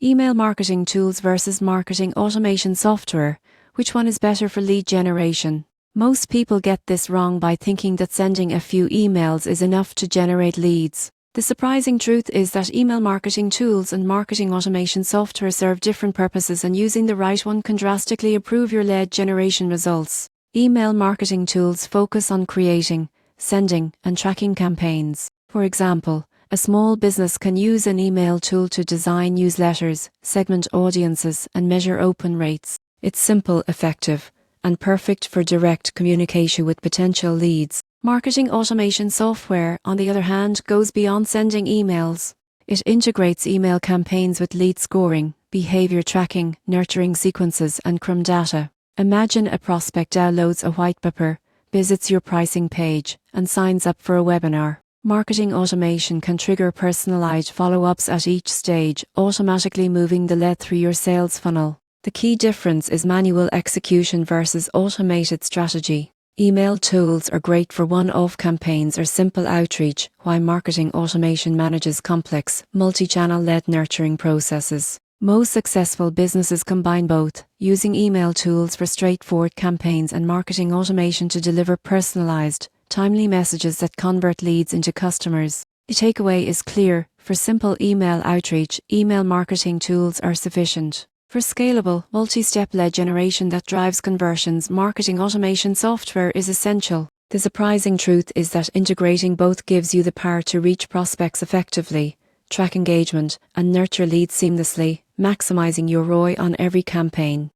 Email marketing tools versus marketing automation software. Which one is better for lead generation? Most people get this wrong by thinking that sending a few emails is enough to generate leads. The surprising truth is that email marketing tools and marketing automation software serve different purposes, and using the right one can drastically improve your lead generation results. Email marketing tools focus on creating, sending, and tracking campaigns. For example, a small business can use an email tool to design newsletters, segment audiences, and measure open rates. It's simple, effective, and perfect for direct communication with potential leads. Marketing automation software, on the other hand, goes beyond sending emails. It integrates email campaigns with lead scoring, behavior tracking, nurturing sequences, and CRM data. Imagine a prospect downloads a white paper, visits your pricing page, and signs up for a webinar. Marketing automation can trigger personalized follow-ups at each stage, automatically moving the lead through your sales funnel. The key difference is manual execution versus automated strategy. Email tools are great for one-off campaigns or simple outreach, while marketing automation manages complex, multi-channel lead nurturing processes. Most successful businesses combine both, using email tools for straightforward campaigns and marketing automation to deliver personalized, timely messages that convert leads into customers. The takeaway is clear: for simple email outreach, email marketing tools are sufficient. For scalable, multi-step lead generation that drives conversions, marketing automation software is essential. The surprising truth is that integrating both gives you the power to reach prospects effectively, track engagement, and nurture leads seamlessly, maximizing your ROI on every campaign.